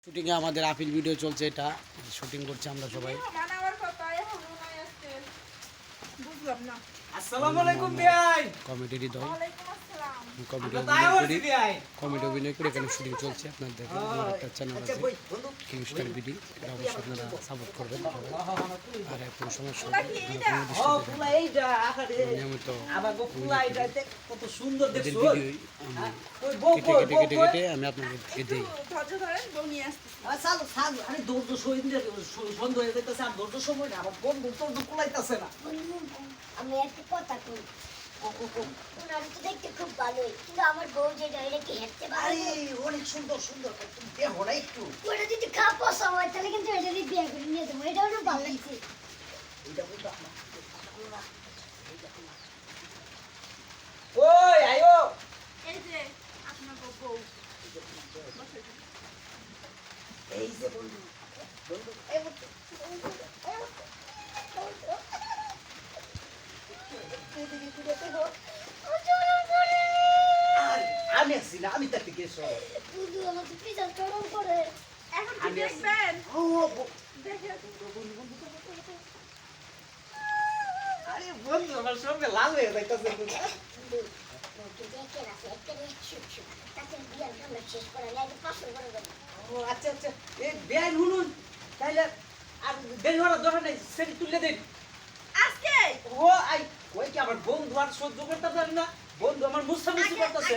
Shooting এ আমাদের appeal video চলছে, এটা শুটিং করছি আমরা সবাই। আসসালামু আলাইকুম ভাই। কমেডি হৃদয় কমেডি অভিনয় করে এখানে শুটিং চলছে। আপনাদের আমার একটা চ্যানেল আছে কিংস্টার বিডি, এটা অবশ্যই আপনারা সাপোর্ট করবেন। আর কোনো সমস্যা নিয়মিত কত সুন্দর দেখছো ভিডিওই কেটে কেটে কেটে আমি আপনাদেরকে দিই। আমি ধৈর্য সন্ধ্যা হয়ে যেতেছে, আর ধৈর্য সময় না, আমার বন্ধু তোর কুলাইতেছে না। আমি একটা কথা কই, ওনার তো দেখতে খুব ভালোই, কিন্তু আমার বউ যেটা এটা কি হেঁটতে পারে? অনেক সুন্দর সুন্দর, তুমি দেখো না একটু। ওটা যদি খাওয়া পছন্দ হয় তাহলে কিন্তু এটা দিয়ে বিয়ে করে নিয়ে যাবো, এটা অনেক ভালো লাগছে। ওই আয়ো, এই যে আপনার বউ, এই যে বন্ধু বন্ধু আমি আছি না, আমি তাকে গেছো আমাকে পিছন চরম করে। এখন কি দেখবেন? আরে বন্ধু আমার সঙ্গে লাল হয়ে যাইতেছে। আচ্ছা আচ্ছা, এই বেআইন শুনুন, তাইলে আর দেরি হওয়ার দরকার নেই, সেটি তুলে দিন আজকে। ও আই ওই কি আমার বন্ধু আর সহ্য করতে পারি না, বন্ধু আমার মুসামুসি করতেছে।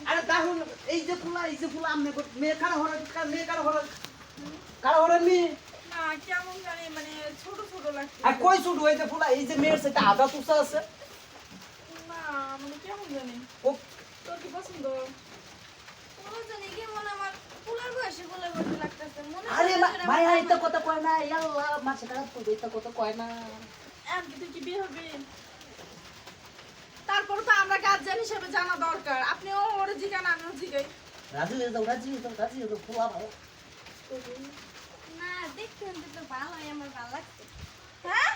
আরে দেখুন, এই যে ফুলা, এই যে ফুলা, আমনে মেয়ে কারা হরেন, মেয়ে কারা হরেন, কারা হরেন মেয়ে না কেমন জানি মানে ছোট ছোট লাগছে। আর কই ছোট এই যে ফুলা, এই যে মেয়ের সাথে আধা তুষা আছে না মানে কেমন জানি। ও। তোর কি পছন্দ? আমার জানি কেমন আমার ফুলের বয়সে লাগতেছে মনে হয়। আরে ভাই এটা কথা কয় না, আল্লাহ মাছ খারাপ করবে, এটা কথা কয় না। এমনি তুই কি বিয়ে হবে? তারপর তো আমরা গার্জিয়ান হিসেবে জানা দরকার। আপনিও ওরে জিগান, আমিও জিগাই। রাজি হয়ে যাও, রাজি হয়ে যাও, রাজি হয়ে যাও, ফুলা ভালো। না দেখতে তো ভালোই, আমার ভালো লাগছে। হ্যাঁ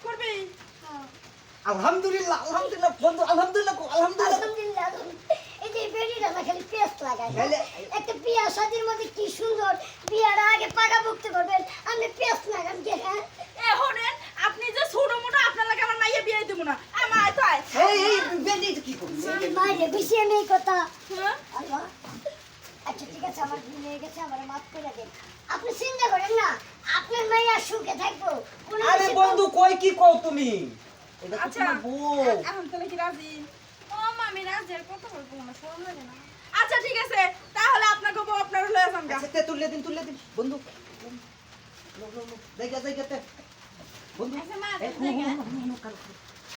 করবি? আলহামদুলিল্লাহ আলহামদুলিল্লাহ বন্ধু, আলহামদুলিল্লাহ আলহামদুলিল্লাহ। আলহামদুলিল্লাহ। এই যে বেরিটা না খালি পেস্ট লাগায়, একটা বিয়া শাদির মধ্যে কি সুন্দর, বিয়ার আগে পাকা ভুক্তি করবেন, আমি পেস্ট লাগান কে? হ্যাঁ এ হনেন, আপনি যে ছোট মোটো আপনার লাগে আমার মাইয়া বিয়ে দিব না। আমার আয় তো আয়। এই বেনি কি করবি? মাইরে বেশি নেই কথা। হ্যাঁ আল্লাহ, আচ্ছা ঠিক আছে, আমার ভুল হয়ে গেছে, আমার মাফ করে দেন। আপনি চিন্তা করেন না, আপনার মাইয়া সুখে থাকবো। কোনো আরে কিছু বন্ধু কই কি কও তুমি? এটা তো আচ্ছা তোমার বউ। এখন তাহলে কি রাজি? ও মামি রাজের কথা বলবো না, শরম লাগে না? আচ্ছা ঠিক আছে, তাহলে আপনাকে বউ আপনার লয়ে যান গা। আচ্ছা তে তুলে দিন বন্ধু। নো নো নো, দেখা বন্ধু। আচ্ছা মা, এই দেখা। হুন কাল